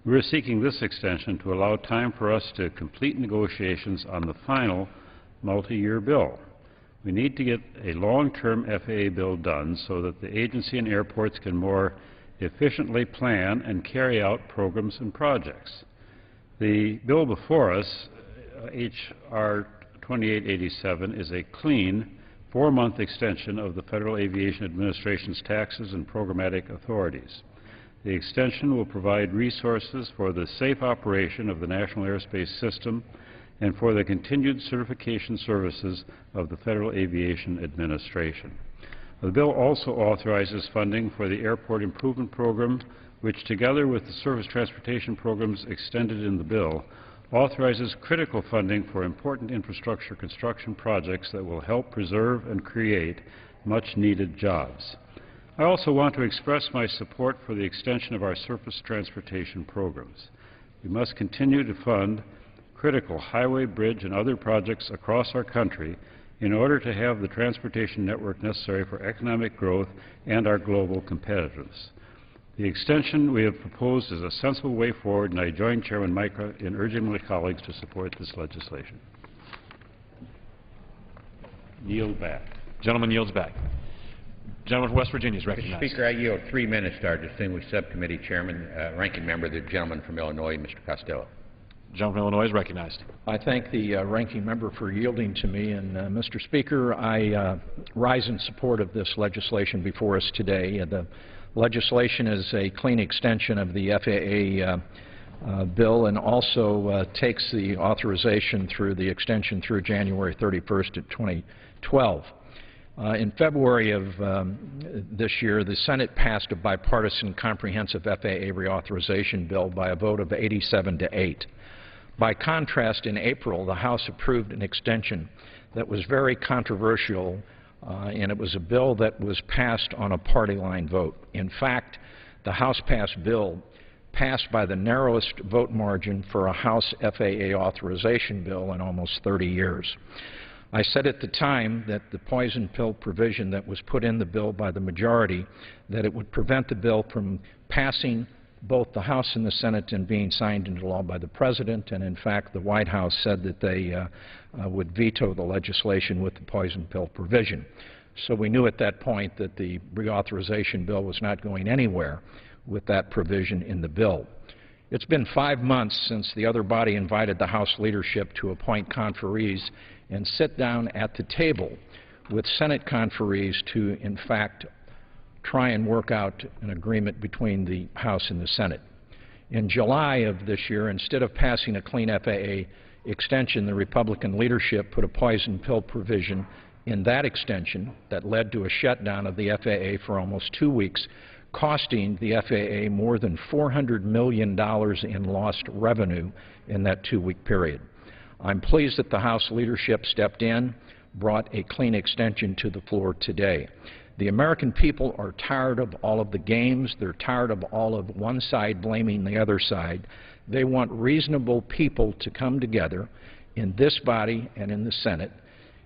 We are seeking this extension to allow time for us to complete negotiations on the final multi-year bill. We need to get a long-term FAA bill done so that the agency and airports can more efficiently plan and carry out programs and projects. The bill before us, H.R. 2887, is a clean 4-month extension of the Federal Aviation Administration's taxes and programmatic authorities. The extension will provide resources for the safe operation of the National Airspace System and for the continued certification services of the Federal Aviation Administration. The bill also authorizes funding for the Airport Improvement Program, which, together with the surface transportation programs extended in the bill, authorizes critical funding for important infrastructure construction projects that will help preserve and create much-needed jobs. I also want to express my support for the extension of our surface transportation programs. We must continue to fund critical highway, bridge, and other projects across our country in order to have the transportation network necessary for economic growth and our global competitiveness. The extension we have proposed is a sensible way forward, and I join Chairman Mica in urging my colleagues to support this legislation. Yield back. Gentleman yields back. Gentleman from West Virginia is recognized. Mr. Speaker, I yield 3 minutes to our distinguished subcommittee chairman, ranking member, the gentleman from Illinois, Mr. Costello. Gentleman from Illinois is recognized. I thank the ranking member for yielding to me. And, Mr. Speaker, I rise in support of this legislation before us today. The legislation is a clean extension of the FAA bill and also takes the authorization through the extension through January 31st of 2012. In February of this year, the Senate passed a bipartisan comprehensive FAA reauthorization bill by a vote of 87-8. By contrast, in April, the House approved an extension that was very controversial, and it was a bill that was passed on a party line vote. In fact, the House-passed bill passed by the narrowest vote margin for a House FAA authorization bill in almost 30 years. I said at the time that the poison pill provision that was put in the bill by the majority, that it would prevent the bill from passing both the House and the Senate and being signed into law by the President, and in fact the White House said that they would veto the legislation with the poison pill provision. So we knew at that point that the reauthorization bill was not going anywhere with that provision in the bill. It's been 5 months since the other body invited the House leadership to appoint conferees and sit down at the table with Senate conferees to, in fact, try and work out an agreement between the House and the Senate. In July of this year, instead of passing a clean FAA extension, the Republican leadership put a poison pill provision in that extension that led to a shutdown of the FAA for almost 2 weeks, costing the FAA more than $400 million in lost revenue in that 2-week period. I'm pleased that the House leadership stepped in, brought a clean extension to the floor today. The American people are tired of all of the games. They're tired of all of one side blaming the other side. They want reasonable people to come together in this body and in the Senate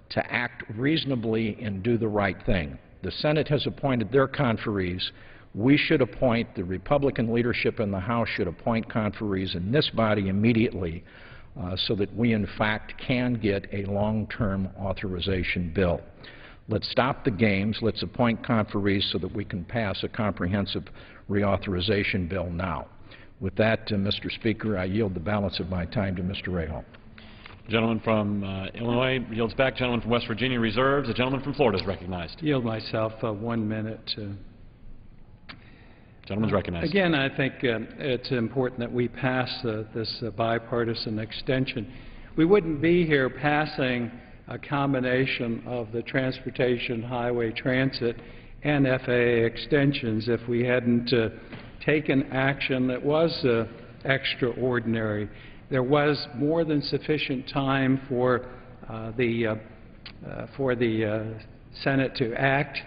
to act reasonably and do the right thing. The Senate has appointed their conferees. We should appoint, the Republican leadership in the House should appoint conferees in this body immediately so that we, in fact, can get a long-term authorization bill. Let's stop the games. Let's appoint conferees so that we can pass a comprehensive reauthorization bill now. With that, Mr. Speaker, I yield the balance of my time to Mr. Rahal. Gentleman from Illinois yields back. Gentleman from West Virginia reserves. The gentleman from Florida is recognized. Yield myself 1 minute. Gentleman's recognized. Again, I think it's important that we pass this bipartisan extension. We wouldn't be here passing a combination of the transportation, highway, transit, and FAA extensions if we hadn't taken action that was extraordinary. There was more than sufficient time for the Senate to act.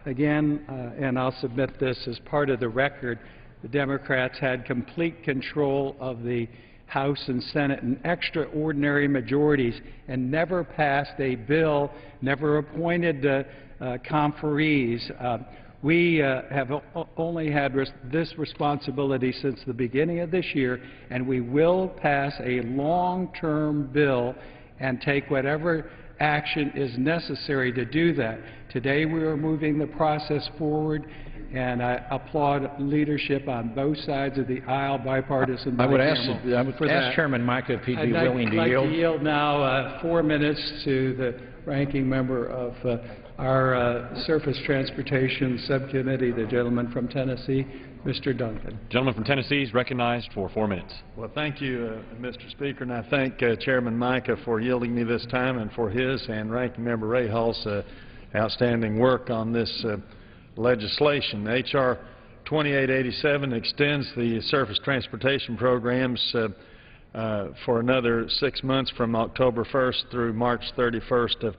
Again, and I'll submit this as part of the record, the Democrats had complete control of the House and Senate in extraordinary majorities and never passed a bill, never appointed conferees. We have only had this responsibility since the beginning of this year, and we will pass a long-term bill and take whatever action is necessary to do that. Today we are moving the process forward, and I applaud leadership on both sides of the aisle, bipartisan. I would ask Chairman Mica if he'd be willing to yield. I'd like to yield now 4 minutes to the ranking member of our Surface Transportation Subcommittee, the gentleman from Tennessee, Mr. Duncan. Gentleman from Tennessee is recognized for 4 minutes. Well, thank you, Mr. Speaker, and I thank Chairman Mica for yielding me this time and for his and Ranking Member Rahal's outstanding work on this legislation. H.R. 2887 extends the surface transportation programs for another 6 months from October 1st through March 31st of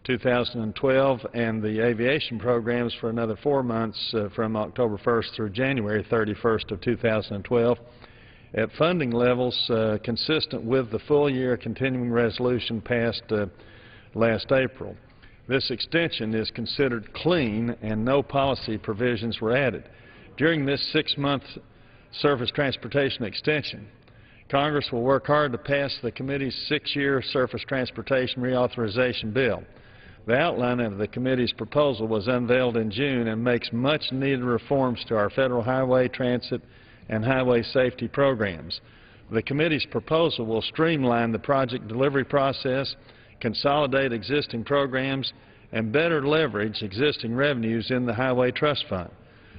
2012, and the aviation programs for another 4 months from October 1st through January 31st of 2012. at funding levels consistent with the full-year continuing resolution passed last April. This extension is considered clean and no policy provisions were added. During this 6-month surface transportation extension, Congress will work hard to pass the committee's 6-year surface transportation reauthorization bill. The outline of the committee's proposal was unveiled in June and makes much-needed reforms to our federal highway transit and highway safety programs. The committee's proposal will streamline the project delivery process, consolidate existing programs, and better leverage existing revenues in the Highway Trust Fund.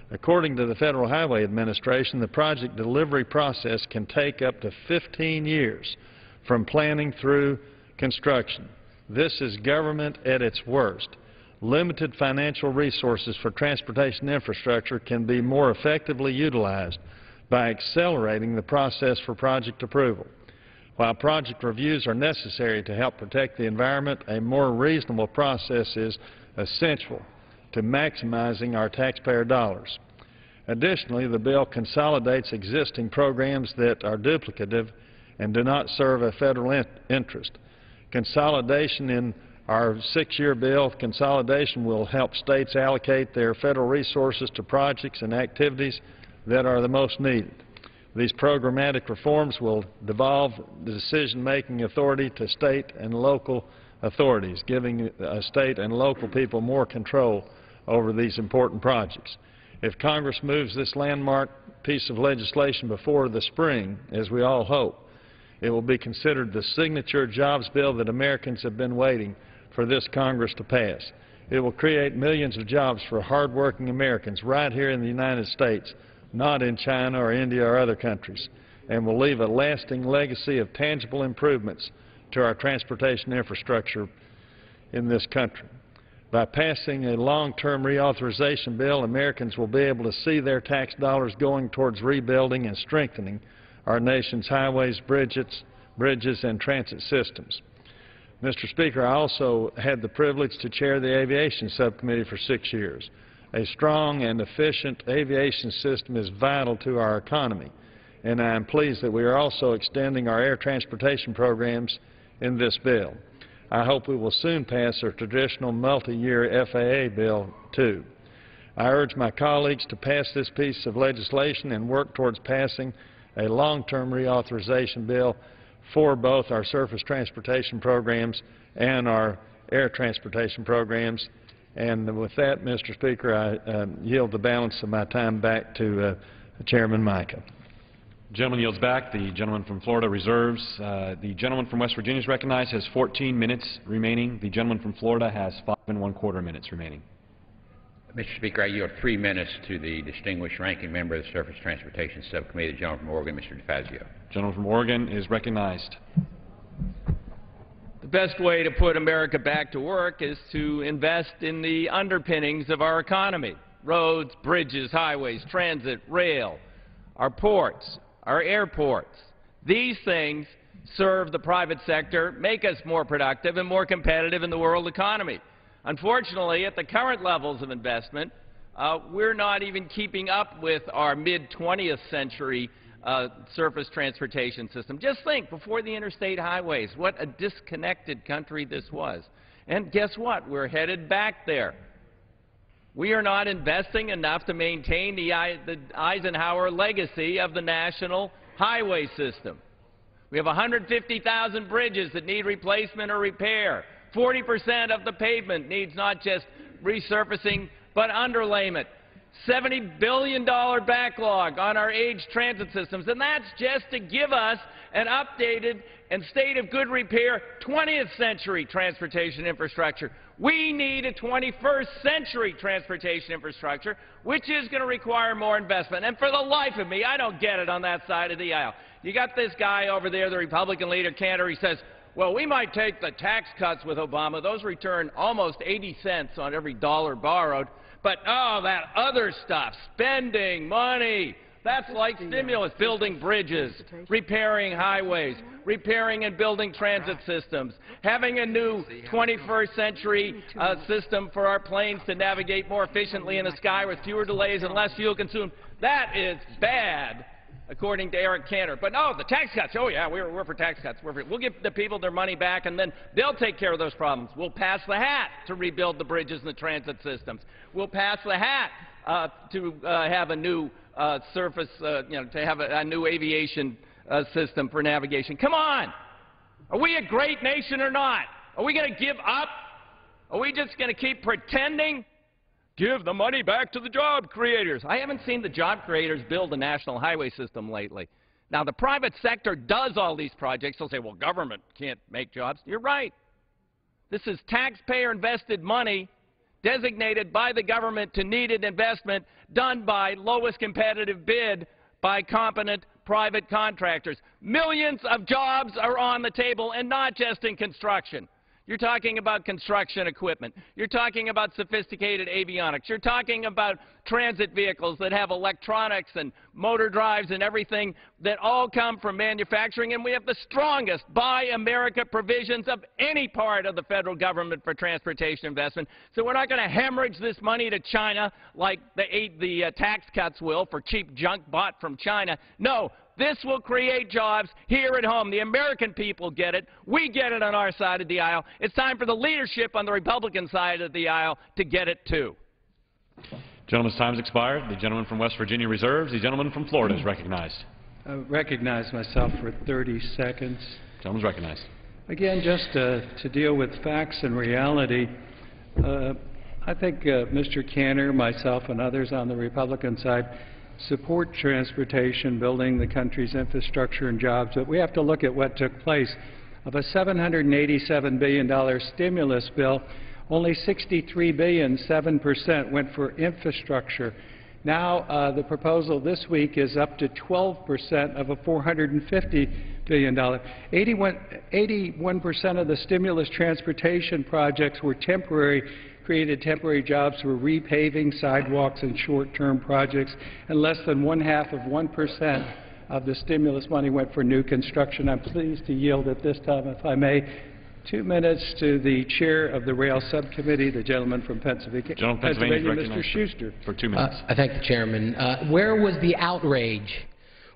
According to the Federal Highway Administration, the project delivery process can take up to 15 years from planning through construction. This is government at its worst. Limited financial resources for transportation infrastructure can be more effectively utilized by accelerating the process for project approval. While project reviews are necessary to help protect the environment, a more reasonable process is essential to maximizing our taxpayer dollars. Additionally, the bill consolidates existing programs that are duplicative and do not serve a federal interest. Consolidation in our 6-year bill, consolidation will help states allocate their federal resources to projects and activities that are the most needed. These programmatic reforms will devolve the decision-making authority to state and local authorities, giving state and local people more control over these important projects. If Congress moves this landmark piece of legislation before the spring, as we all hope, it will be considered the signature jobs bill that Americans have been waiting for this Congress to pass. It will create millions of jobs for hard-working Americans right here in the United States, not in China or India or other countries, and will leave a lasting legacy of tangible improvements to our transportation infrastructure in this country. By passing a long-term reauthorization bill, Americans will be able to see their tax dollars going towards rebuilding and strengthening our nation's highways, bridges, and transit systems. Mr. Speaker, I also had the privilege to chair the Aviation Subcommittee for 6 years. A strong and efficient aviation system is vital to our economy, and I am pleased that we are also extending our air transportation programs in this bill. I hope we will soon pass a traditional multi-year FAA bill, too. I urge my colleagues to pass this piece of legislation and work towards passing a long-term reauthorization bill for both our surface transportation programs and our air transportation programs. And with that, Mr. Speaker, I yield the balance of my time back to Chairman Mica. The gentleman yields back. The gentleman from Florida reserves. The gentleman from West Virginia is recognized, has 14 minutes remaining. The gentleman from Florida has 5 1/4 minutes remaining. Mr. Speaker, I yield 3 minutes to the distinguished ranking member of the Surface Transportation Subcommittee, the gentleman from Oregon, Mr. DeFazio. The gentleman from Oregon is recognized. The best way to put America back to work is to invest in the underpinnings of our economy: roads, bridges, highways, transit, rail, our ports, our airports. These things serve the private sector, make us more productive and more competitive in the world economy. Unfortunately, at the current levels of investment, we're not even keeping up with our mid-20th century surface transportation system. Just think, before the interstate highways, what a disconnected country this was. And guess what? We're headed back there. We are not investing enough to maintain the Eisenhower legacy of the national highway system. We have 150,000 bridges that need replacement or repair. 40% of the pavement needs not just resurfacing, but underlayment. $70 billion backlog on our aged transit systems, and that's just to give us an updated and state of good repair 20th century transportation infrastructure. We need a 21st century transportation infrastructure, which is going to require more investment. And for the life of me, I don't get it on that side of the aisle. You got this guy over there, the Republican leader, Cantor, he says, well, we might take the tax cuts with Obama. Those return almost 80 cents on every dollar borrowed. But, oh, that other stuff, spending money, that's like stimulus, building bridges, repairing highways, repairing and building transit systems, having a new 21st century system for our planes to navigate more efficiently in the sky with fewer delays and less fuel consumed. That is bad. according to Eric Cantor. But no, the tax cuts, oh yeah, we're for tax cuts. We'll give the people their money back, and then they'll take care of those problems. We'll pass the hat to rebuild the bridges and the transit systems. We'll pass the hat to have a new surface, to have a new aviation system for navigation. Come on! Are we a great nation or not? Are we going to give up? Are we just going to keep pretending? Give the money back to the job creators. I haven't seen the job creators build a national highway system lately. Now, the private sector does all these projects. They'll say, well, government can't make jobs. You're right. This is taxpayer-invested money designated by the government to needed investment done by lowest competitive bid by competent private contractors. Millions of jobs are on the table, and not just in construction. You're talking about construction equipment. You're talking about sophisticated avionics. You're talking about transit vehicles that have electronics and motor drives and everything that all come from manufacturing. And we have the strongest Buy America provisions of any part of the federal government for transportation investment. So we're not going to hemorrhage this money to China like the tax cuts will for cheap junk bought from China. No. This will create jobs here at home. The American people get it. We get it on our side of the aisle. It's time for the leadership on the Republican side of the aisle to get it, too. Gentleman's time has expired. The gentleman from West Virginia reserves. The gentleman from Florida is recognized. I recognize myself for 30 seconds. Gentleman's recognized. Again, just to deal with facts and reality, I think Mr. Cantor, myself, and others on the Republican side support transportation, building the country's infrastructure and jobs, but we have to look at what took place. Of a $787 billion stimulus bill, only $63 billion, 7%, went for infrastructure. Now the proposal this week is up to 12% of a $450 billion. 81% of the stimulus transportation projects were temporary, created temporary jobs for repaving, sidewalks, and short-term projects, and less than 1/2% of the stimulus money went for new construction. I'm pleased to yield at this time, if I may, 2 minutes to the chair of the Rail Subcommittee, the gentleman from Pennsylvania, Mr. Schuster. For 2 minutes. I thank the chairman. Where was the outrage?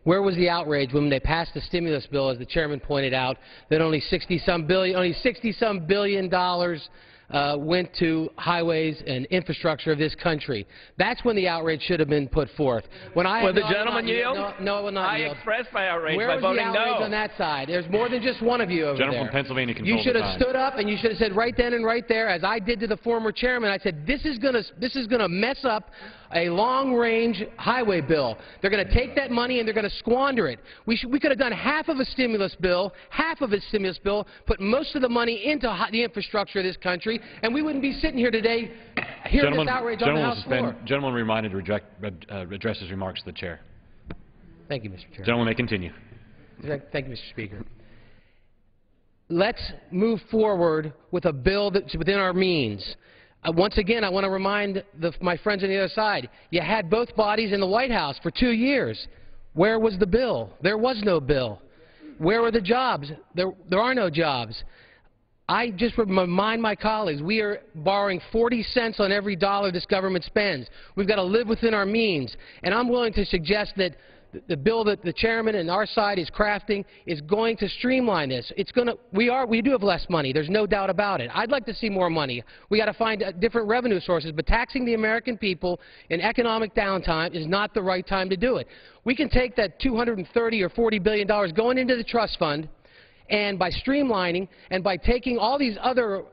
Where was the outrage when they passed the stimulus bill, as the chairman pointed out, that only 60-some billion dollars went to highways and infrastructure of this country? That's when the outrage should have been put forth. When Will the gentleman yield? No, it will not yield. I expressed my outrage by voting no. Where was the outrage on that side? There's more than just one of you over there. Gentleman from Pennsylvania controls You should the have time. stood up and you should have said right then and right there, as I did to the former chairman, I said, this is going to mess up a long-range highway bill. They're going to take that money and they're going to squander it. We could have done half of a stimulus bill, put most of the money into the infrastructure of this country, and we wouldn't be sitting here today hearing this outrage on the House floor. Gentleman reminded to address his remarks to the chair. Thank you, Mr. Chair. Gentleman may continue. Thank you, Mr. Speaker. Let's move forward with a bill that's within our means. Once again, I want to remind my friends on the other side, you had both bodies in the White House for 2 years. Where was the bill? There was no bill. Where were the jobs? There are no jobs. I just remind my colleagues, we are borrowing 40 cents on every dollar this government spends. We've got to live within our means. And I'm willing to suggest that the bill that the chairman and our side is crafting is going to streamline this. We do have less money. There's no doubt about it. I'd like to see more money. We got to find different revenue sources, but taxing the American people in economic downtime is not the right time to do it. We can take that $230 or $40 billion going into the trust fund, and by streamlining and by taking all these other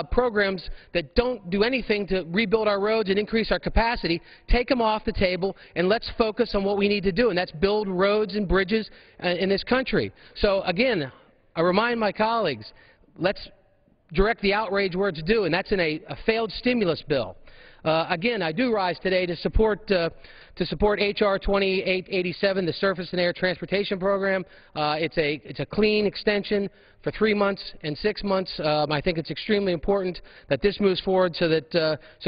programs that don't do anything to rebuild our roads and increase our capacity, take them off the table and let's focus on what we need to do, and that's build roads and bridges in this country. So again, I remind my colleagues, let's direct the outrage where it's due, and that's in a failed stimulus bill. Again, I do rise today to support H.R. 2887, the Surface and Air Transportation Program. It's a clean extension for 3 months and 6 months. I think it's extremely important that this moves forward so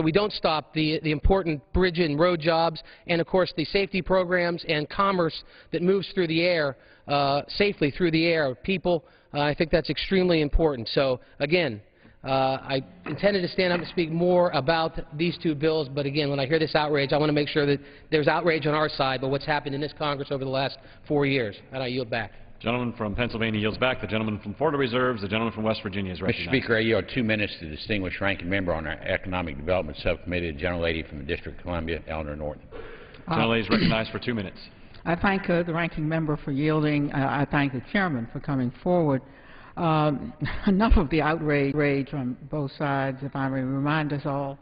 we don't stop the important bridge and road jobs, and of course the safety programs and commerce that moves through the air, safely through the air. People, I think that's extremely important. So again, I intended to stand up and speak more about these two bills, but again, when I hear this outrage, I want to make sure that there's outrage on our side about what's happened in this Congress over the last 4 years. And I yield back. The gentleman from Pennsylvania yields back. The gentleman from Florida reserves. The gentleman from West Virginia is recognized. Mr. Speaker, I yield 2 minutes to the distinguished ranking member on our Economic Development Subcommittee, the gentlelady from the District of Columbia, Eleanor Norton. The gentlelady is recognized for 2 minutes. I thank the ranking member for yielding. I thank the chairman for coming forward. Enough of the outrage on both sides, if I may remind us all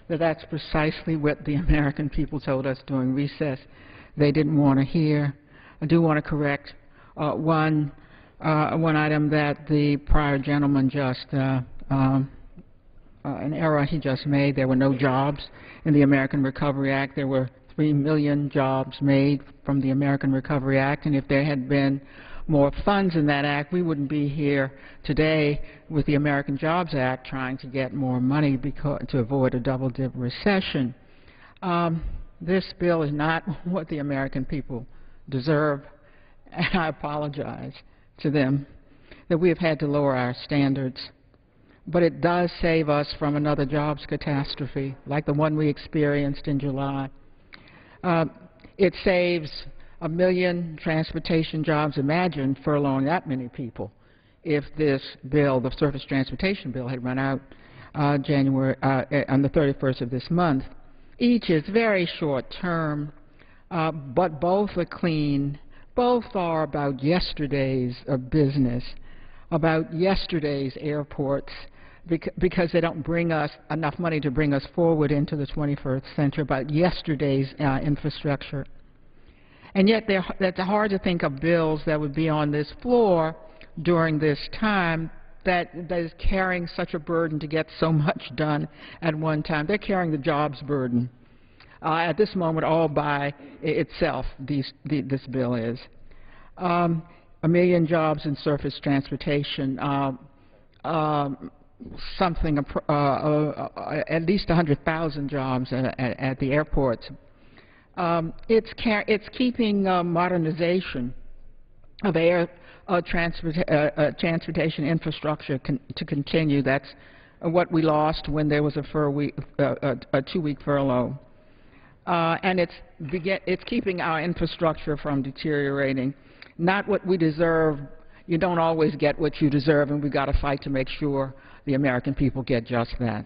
that that's precisely what the American people told us during recess they didn't want to hear. I do want to correct one item that the prior gentleman just, an error he just made. There were no jobs in the American Recovery Act. There were 3 million jobs made from the American Recovery Act, and if there had been more funds in that act, we wouldn't be here today with the American Jobs Act trying to get more money to avoid a double-dip recession. This bill is not what the American people deserve, and I apologize to them that we have had to lower our standards. But it does save us from another jobs catastrophe like the one we experienced in July. It saves 1 million transportation jobs. Imagine furloughing that many people if this bill, the Surface Transportation Bill, had run out on the 31st of this month. Each is very short term, but both are clean. Both are about yesterday's business, about yesterday's airports, because they don't bring us enough money to bring us forward into the 21st century, about yesterday's infrastructure. And yet it's hard to think of bills that would be on this floor during this time that is carrying such a burden to get so much done at one time. They're carrying the jobs burden at this moment all by itself, this bill is. 1 million jobs in surface transportation, something at least 100,000 jobs at the airports. It's keeping modernization of transportation infrastructure to continue. That's what we lost when there was a 2-week furlough. And it's keeping our infrastructure from deteriorating. Not what we deserve. You don't always get what you deserve, and we've got to fight to make sure the American people get just that.